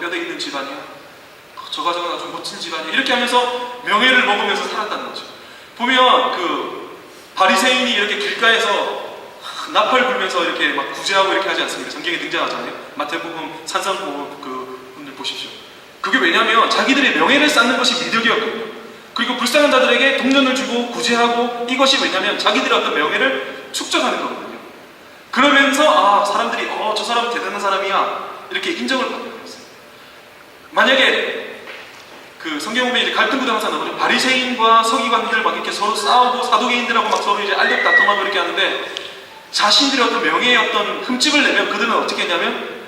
뼈대 있는 집안이야. 저 가정은 아주 멋진 집안이야. 이렇게 하면서 명예를 먹으면서 살았다는 거죠. 보면 그 바리새인이 이렇게 길가에서 나팔 불면서 이렇게 막 구제하고 이렇게 하지 않습니까? 성경에 등장하잖아요. 마태복음 산상보험 그 분들 보십시오. 그게 왜냐하면 자기들의 명예를 쌓는 것이 미덕이었거든요. 그리고 불쌍한 자들에게 동전을 주고 구제하고, 이것이 왜냐하면 자기들의 어떤 명예를 축적하는 거거든요. 그러면서 사람들이 저 사람은 대단한 사람이야 이렇게 인정을 받는 거였어요. 만약에 그 성경 보면 이제 갈등구도 항상 나오죠. 바리새인과 서기관들 막 이렇게 서로 싸우고 사두개인들하고 막 서로 이제 알력 다툼하고 이렇게 하는데, 자신들의 어떤 명예의 어떤 흠집을 내면 그들은 어떻게 했냐면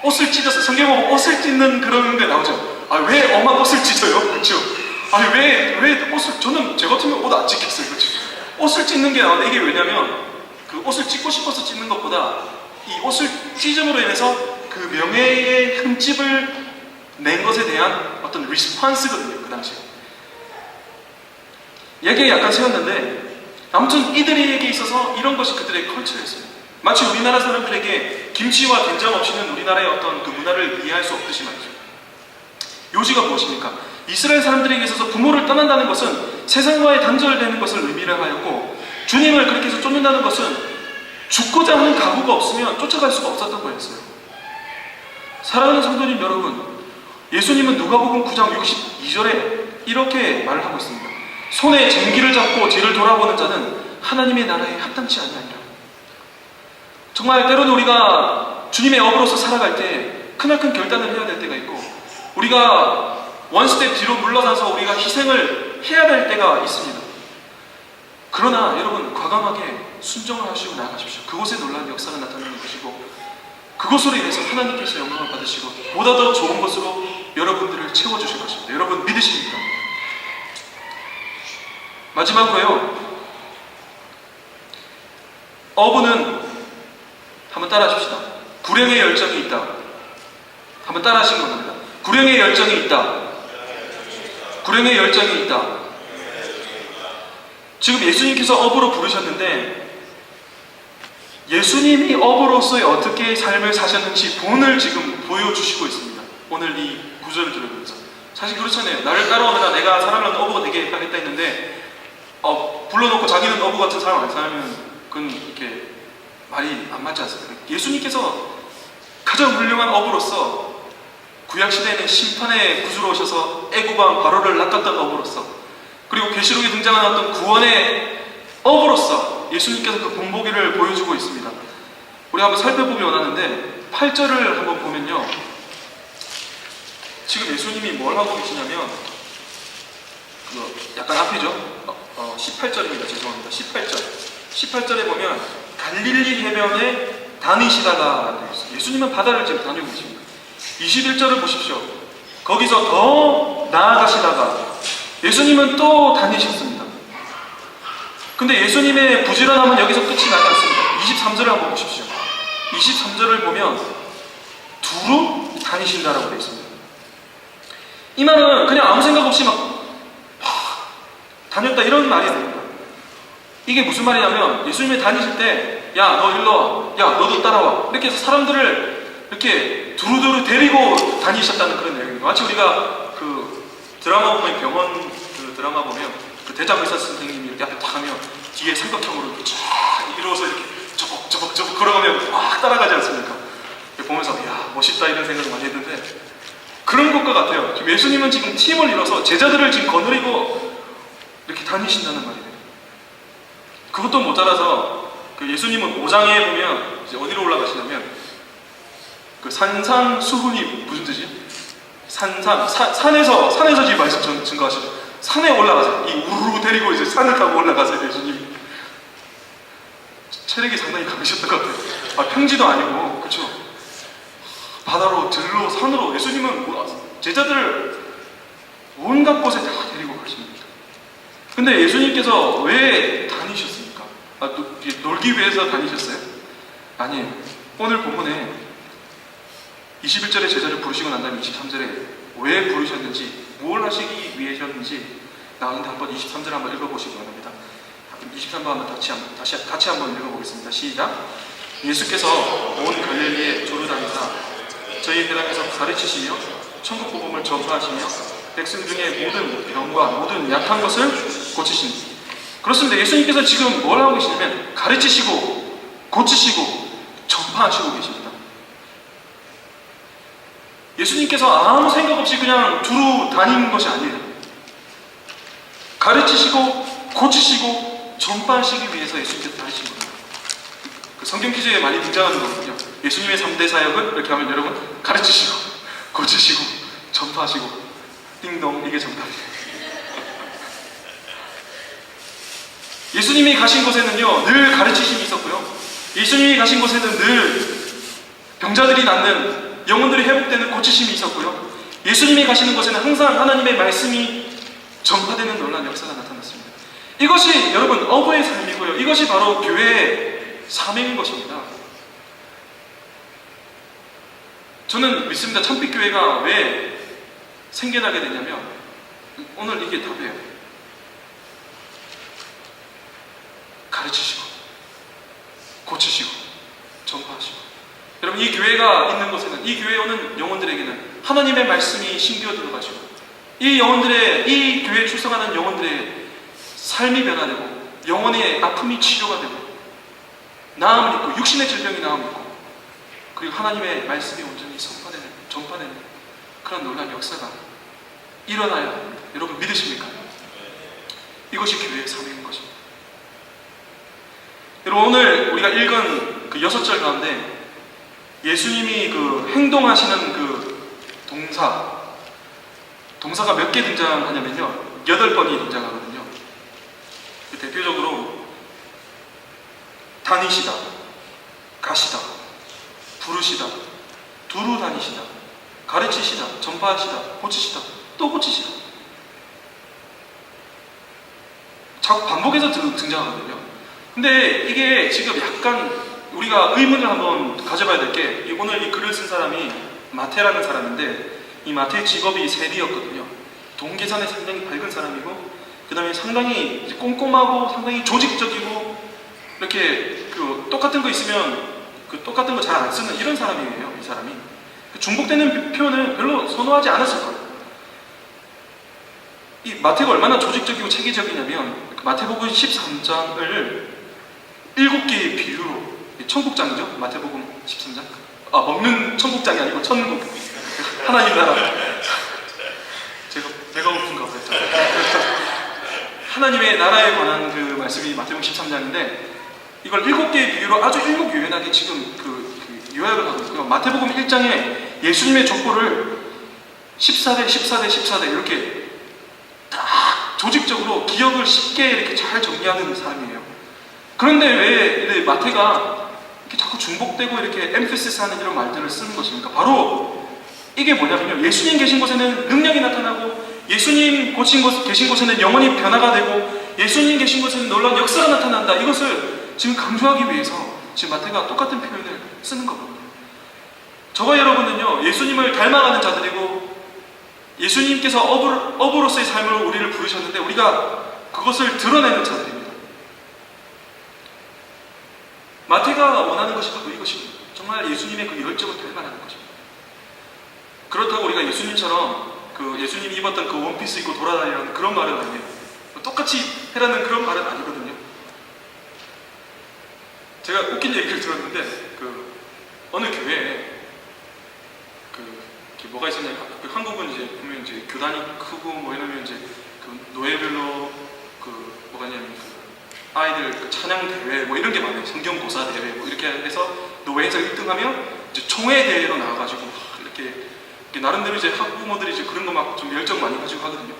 옷을 찢었어요. 성경 보면 옷을 찢는 그런 게 나오죠. 왜 엄한 옷을 찢어요? 그렇죠? 왜 옷을, 저는 제 같으면 옷 안 찢겠어요. 그렇죠? 옷을 찢는 게 나오는데, 이게 왜냐면 그 옷을 찢고 싶어서 찢는 것보다 이 옷을 찢음으로 인해서 그 명예의 흠집을 낸 것에 대한 어떤 리스폰스거든요. 그 당시에 얘기가 약간 세웠는데, 아무튼 이들에게 있어서 이런 것이 그들의 컬처였어요. 마치 우리나라 사람들에게 김치와 된장 없이는 우리나라의 어떤 그 문화를 이해할 수 없듯이 말이죠. 요지가 무엇입니까? 이스라엘 사람들에게 있어서 부모를 떠난다는 것은 세상과의 단절되는 것을 의미를 하였고, 주님을 그렇게 해서 쫓는다는 것은 죽고자 하는 각오가 없으면 쫓아갈 수가 없었던 거였어요. 사랑하는 성도님 여러분, 예수님은 누가복음 9장 62절에 이렇게 말을 하고 있습니다. 손에 쟁기를 잡고 뒤를 돌아보는 자는 하나님의 나라에 합당치 아니하니라. 정말 때로는 우리가 주님의 업으로서 살아갈 때 크나큰 결단을 해야 될 때가 있고, 우리가 원스텝 뒤로 물러나서 우리가 희생을 해야 될 때가 있습니다. 그러나 여러분, 과감하게 순종을 하시고 나아가십시오. 그곳에 놀라운 역사가 나타나는 것이고, 그것으로 인해서 하나님께서 영광을 받으시고 보다 더 좋은 것으로 여러분들을 채워주실 것입니다. 여러분 믿으십니까? 마지막으로요, 어부는 한번 따라 하십시다. 구령의 열정이 있다. 한번 따라 하시는 겁니다. 구령의 열정이 있다. 구령의 열정이 있다. 지금 예수님께서 어부로 부르셨는데, 예수님이 어부로서의 어떻게 삶을 사셨는지 본을 지금 보여주시고 있습니다. 오늘 이 구절을 들으면서. 사실 그렇잖아요. 나를 따라오느라 내가 사람을 어부가 되게 하겠다 했는데, 불러놓고 자기는 어부 같은 사람 안 사면 그건 이렇게 말이 안 맞지 않습니까? 예수님께서 가장 훌륭한 어부로서, 구약시대에는 심판의 구주로 오셔서 애국왕 바로를 낚았던 어부로서, 그리고 계시록에 등장하는 어떤 구원의 어부로서 예수님께서 그 본보기를 보여주고 있습니다. 우리 한번 살펴보기 원하는데, 8절을 한번 보면요, 지금 예수님이 뭘 하고 계시냐면, 약간 앞이죠? 18절입니다. 죄송합니다. 18절에 보면 갈릴리 해변에 다니시다가 되어 있어요. 예수님은 바다를 지금 다니고 계십니다. 21절을 보십시오. 거기서 더 나아가시다가 예수님은 또 다니셨습니다. 근데 예수님의 부지런함은 여기서 끝이 나지 않습니다. 23절을 한번 보십시오. 23절을 보면 두루 다니신다라고 되어 있습니다. 이 말은 그냥 아무 생각 없이 막 다녔다 이런 말이 아닙니다. 이게 무슨 말이냐면, 예수님이 다니실 때, 야 너 일로 와, 야 너도 따라와, 이렇게 해서 사람들을 이렇게 두루두루 데리고 다니셨다는 그런 내용입니다. 마치 우리가 그 드라마 보면, 병원 그 드라마 보면 그 대장의사 선생님이 이렇게 앞에 딱 하면 뒤에 삼각형으로 이렇게 쫙 이루어서 이렇게 저벅 걸어가면 막 따라가지 않습니까? 보면서 야 멋있다 이런 생각을 많이 했는데, 그런 것과 같아요. 지금 예수님은 지금 팀을 이뤄서 제자들을 지금 거느리고 이렇게 다니신다는 말이에요. 그것도 모자라서 그 예수님은 5장에 보면 이제 어디로 올라가시냐면, 그 산상수훈이 무슨 뜻이에요? 산에서 지금 말씀 증거하시죠. 산에 올라가세요. 이 우르르 데리고 이제 산을 타고 올라가세요. 예수님이 체력이 상당히 강하셨던 것 같아요. 평지도 아니고, 그렇죠? 바다로, 들로, 산으로 예수님은 제자들을 온갖 곳에 다 데리고 가십니다. 근데 예수님께서 왜 다니셨습니까? 놀기 위해서 다니셨어요? 아니에요. 오늘 본문에 21절에 제자를 부르시고 난 다음에 23절에 왜 부르셨는지, 무엇을 하시기 위해셨는지 나오는데, 한번 23절 한번 읽어보시기 바랍니다. 23번 한번 같이 한번 읽어보겠습니다. 시작. 예수께서 온 갈릴리에 두루 다니사 저희 회당에서 가르치시며 천국 복음을 전파하시며 백성 중에 모든 병과 모든 약한 것을 고치십니다. 그렇습니다. 예수님께서 지금 뭘 하고 계시냐면 가르치시고 고치시고 전파하시고 계십니다. 예수님께서 아무 생각 없이 그냥 두루 다니는 것이 아니에요. 가르치시고 고치시고 전파하시기 위해서 예수님께서 다니신 겁니다. 그 성경 퀴즈에 많이 등장하는 거거든요. 예수님의 3대 사역은 이렇게 하면 여러분 가르치시고 고치시고 전파하시고 띵동, 이게 정답이에요. 예수님이 가신 곳에는요 늘 가르치심이 있었고요, 예수님이 가신 곳에는 늘 병자들이 낫는, 영혼들이 회복되는 고치심이 있었고요, 예수님이 가시는 곳에는 항상 하나님의 말씀이 전파되는 놀라운 역사가 나타났습니다. 이것이 여러분 어부의 삶이고요, 이것이 바로 교회의 사명인 것입니다. 저는 믿습니다. 참빛교회가 왜 생겨나게 되냐면 오늘 이게 답이에요. 가르치시고 고치시고 전파하시고. 여러분 이 교회가 있는 곳에는, 이 교회에 오는 영혼들에게는 하나님의 말씀이 심겨 들어가시고 이 영혼들의, 이 교회에 출석하는 영혼들의 삶이 변화되고 영혼의 아픔이 치료가 되고 나음을 입고 육신의 질병이 나음을 입고 그리고 하나님의 말씀이 온전히 전파되는 그런 놀라운 역사가 일어나야 합니다. 여러분 믿으십니까? 이것이 교회의 사명인 것입니다. 여러분 오늘 우리가 읽은 그 6절 가운데 예수님이 그 행동하시는 그 동사가 몇 개 등장하냐면요 8번이 등장하거든요. 대표적으로 다니시다, 가시다, 부르시다, 두루 다니시다, 가르치시다, 전파하시다, 고치시다, 또 고치시다. 자꾸 반복해서 등장하거든요. 근데 이게 지금 약간 우리가 의문을 한번 가져봐야 될 게, 오늘 이 글을 쓴 사람이 마태라는 사람인데 이 마태의 직업이 세리였거든요. 돈 계산에 상당히 밝은 사람이고 그 다음에 상당히 꼼꼼하고 상당히 조직적이고 이렇게 그 똑같은 거 있으면 그 똑같은 거 잘 안 쓰는 이런 사람이에요. 이 사람이 중복되는 표현을 별로 선호하지 않았을 거예요. 이 마태가 얼마나 조직적이고 체계적이냐면 마태복음 13장을 7개의 비유로, 천국장이죠? 마태복음 13장. 먹는 천국장이 아니고 천국, 하나님 나라. 제가 배가 고픈가 봐요. 하나님의 나라에 관한 그 말씀이 마태복음 13장인데 이걸 7개의 비유로 아주 일목요연하게 지금 요약을 하고 있고요. 마태복음 1장에 예수님의 족보를 14대 이렇게 딱 조직적으로 기억을 쉽게 이렇게 잘 정리하는 사람이에요. 그런데 왜 마태가 이렇게 자꾸 중복되고 이렇게 엠피시스 하는 이런 말들을 쓰는 것입니까? 바로 이게 뭐냐면요, 예수님 계신 곳에는 능력이 나타나고 예수님 계신 곳에는 영혼이 변화가 되고 예수님 계신 곳에는 놀라운 역사가 나타난다. 이것을 지금 강조하기 위해서 지금 마태가 똑같은 표현을 쓰는 거거든요. 저와 여러분은요 예수님을 닮아가는 자들이고 예수님께서 어부로서의 삶으로 우리를 부르셨는데 우리가 그것을 드러내는 자들입니다. 마태가 원하는 것이 바로 이것입니다. 정말 예수님의 그 열정을 닮아가는 것입니다. 그렇다고 우리가 예수님처럼 예수님이 입었던 그 원피스 입고 돌아다니는 그런 말은 아니에요. 똑같이 해라는 그런 말은 아니거든요. 제가 웃긴 얘기를 들었는데 어느 교회에 뭐가 있었냐면 한국은 이제 보면 이제 교단이 크고 뭐 이러면 이제 노예별로 뭐가 있냐면 아이들 찬양 대회 뭐 이런 게 많아요. 성경 고사 대회 뭐 이렇게 해서 노예에서 1등하면 이제 총회 대회로 나와가지고 이렇게 나름대로 이제 학부모들이 이제 그런 거 막 좀 열정 많이 가지고 하거든요.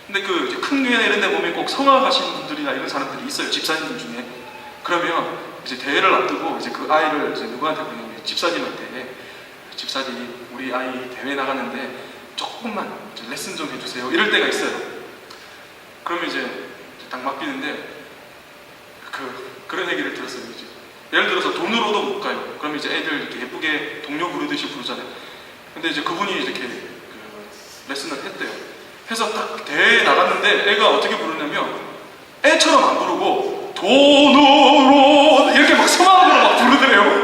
근데 이제 큰 교회나 이런 데 보면 꼭 성화 가시는 분들이나 이런 사람들이 있어요. 집사님들 중에. 그러면 이제 대회를 앞두고 이제 그 아이를 이제 누구한테 보내면 집사님한테, 집사님 우리 아이 대회 나가는데 조금만 레슨 좀 해주세요. 이럴 때가 있어요. 그러면 이제 딱 맡기는데 그런 얘기를 들었어요. 이제 예를 들어서 돈으로도 못 가요. 그러면 이제 애들 이렇게 예쁘게 동료 부르듯이 부르잖아요. 근데 이제 그분이 이렇게 레슨을 했대요. 해서 딱 대회에 나갔는데 애가 어떻게 부르냐면 애처럼 안 부르고 돈으로 이렇게 막 성악으로 막 부르더래요.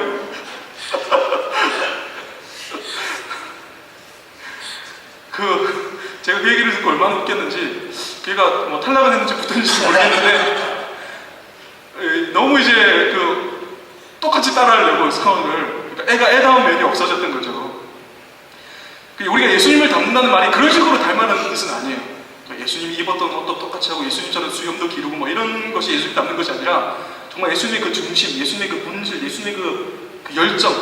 제가 그 얘기를 듣고 얼마나 웃겼는지, 걔가 뭐 탈락을 했는지 붙었는지 모르겠는데 너무 이제 똑같이 따라하려고 상황을, 그러니까 애가 애다운 면이 없어졌던 거죠. 우리가 예수님을 닮는다는 말이 그런 식으로 닮아라는 뜻은 아니에요. 예수님이 입었던 옷도 똑같이 하고 예수님처럼 수염도 기르고 뭐 이런 것이 예수님 닮는 것이 아니라 정말 예수님의 그 중심, 예수님의 그 본질, 예수님의 그 열정,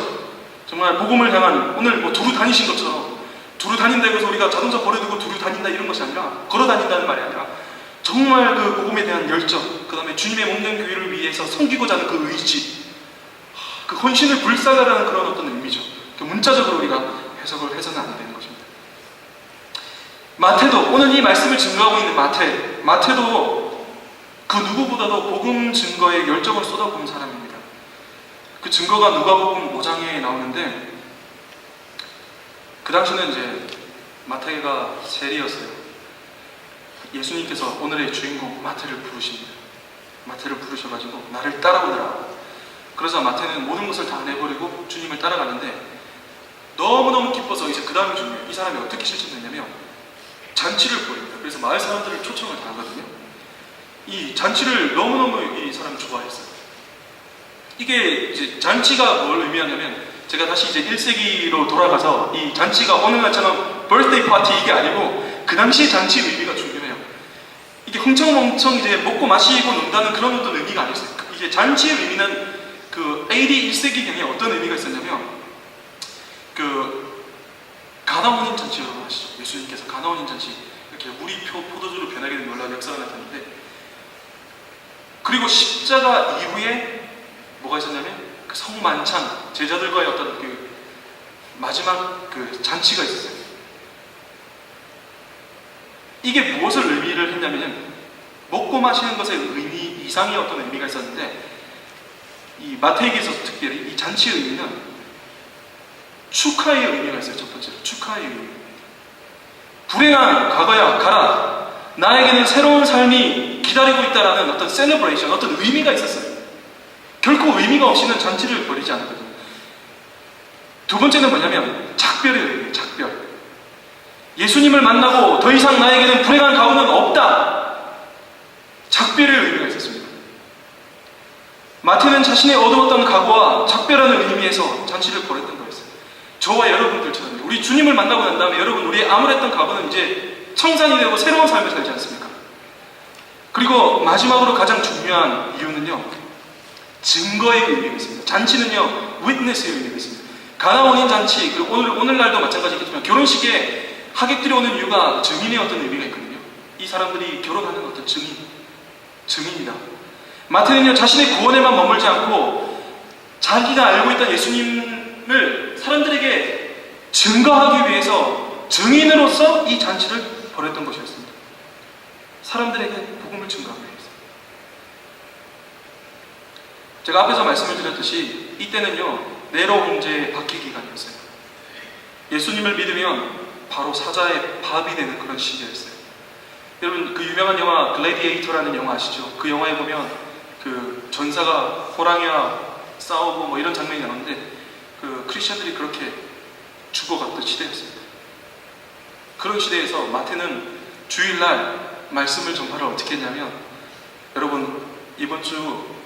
정말 복음을 향한, 오늘 뭐 두루 다니신 것처럼 두루 다닌다 해서 우리가 자동차 버려두고 두루 다닌다 이런 것이 아니라, 걸어 다닌다는 말이 아니라 정말 그 복음에 대한 열정, 그 다음에 주님의 몸된 교회를 위해서 섬기고자 하는 그 의지, 그 헌신을 불사가라는 그런 어떤 의미죠. 문자적으로 우리가 해석을 해서는 안 되는 것입니다. 마태도, 오늘 이 말씀을 증거하고 있는 마태도 그 누구보다도 복음 증거에 열정을 쏟아부은 사람입니다. 그 증거가 누가복음 5장에 나오는데, 그 당시는 이제 마태가 세리였어요. 예수님께서 오늘의 주인공 마태를 부르십니다. 마태를 부르셔가지고 나를 따라오더라. 그래서 마태는 모든 것을 다 내버리고 주님을 따라가는데, 너무너무 기뻐서 이제 그 다음이 중요해요. 이 사람이 어떻게 실천했냐면 잔치를 벌입니다. 그래서 마을 사람들을 초청을 다 하거든요. 이 잔치를 너무너무 이 사람이 좋아했어요. 이게 이제 잔치가 뭘 의미하냐면, 제가 다시 이제 1세기로 돌아가서 이 잔치가 오늘날처럼 birthday party 이게 아니고 그 당시 잔치의 의미가 중요해요. 이게 흥청망청 이제 먹고 마시고 논다는 그런 어떤 의미가 아니었어요. 이게 잔치의 의미는 그 AD 1세기경에 어떤 의미가 있었냐면, 가나원인 잔치 여러분 아시죠? 예수님께서 가나원인 잔치, 이렇게 물이 포도주로 변하게 된 놀라운 역사가 나타났는데, 그리고 십자가 이후에 뭐가 있었냐면 그 성만찬, 제자들과의 어떤 그 마지막 그 잔치가 있었어요. 이게 무엇을 의미를 했냐면, 먹고 마시는 것의 의미 이상의 어떤 의미가 있었는데, 이 마태에게서 특별히 이 잔치의 의미는 축하의 의미가 있어요. 첫 번째로 축하의 의미. 불행한 과거야 가라, 나에게는 새로운 삶이 기다리고 있다라는 어떤 셀러브레이션, 어떤 의미가 있었어요. 결코 의미가 없이는 잔치를 벌이지 않거든요. 두 번째는 뭐냐면 작별의 의미, 작별. 예수님을 만나고 더 이상 나에게는 불행한 가오는 없다. 작별의 의미가 있었습니다. 마태는 자신의 어두웠던 각오와 작별하는 의미에서 잔치를 벌였던 거였어요. 저와 여러분들처럼 우리 주님을 만나고 난 다음에 여러분, 우리의 암울했던 각오는 이제 청산이 되고 새로운 삶을 살지 않습니까? 그리고 마지막으로 가장 중요한 이유는요, 증거의 의미가 있습니다. 잔치는요, witness의 의미가 있습니다. 가나원인 잔치, 그리고 오늘날도 마찬가지겠지만 결혼식에 하객들이 오는 이유가 증인의 어떤 의미가 있거든요. 이 사람들이 결혼하는 어떤 증인이다. 마태는요, 자신의 구원에만 머물지 않고 자기가 알고 있던 예수님을 사람들에게 증거하기 위해서 증인으로서 이 잔치를 벌였던 것이었습니다. 사람들에게 복음을 증거하기 위해서. 제가 앞에서 말씀을 드렸듯이 이때는요, 네로 황제의 박해 기간이었어요. 예수님을 믿으면 바로 사자의 밥이 되는 그런 시기였어요. 여러분, 그 유명한 영화 글래디에이터라는 영화 아시죠? 그 영화에 보면 그 전사가 호랑이와 싸우고 뭐 이런 장면이 나오는데, 그 크리스천들이 그렇게 죽어갔던 시대였습니다. 그런 시대에서 마태는 주일날 말씀을 전파를 어떻게 했냐면, 여러분 이번 주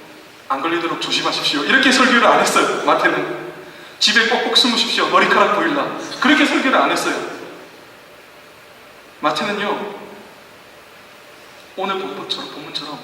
안 걸리도록 조심하십시오, 이렇게 설교를 안 했어요. 마태는 집에 꼭꼭 숨으십시오, 머리카락 보일라, 그렇게 설교를 안 했어요. 마태는요, 오늘 본문처럼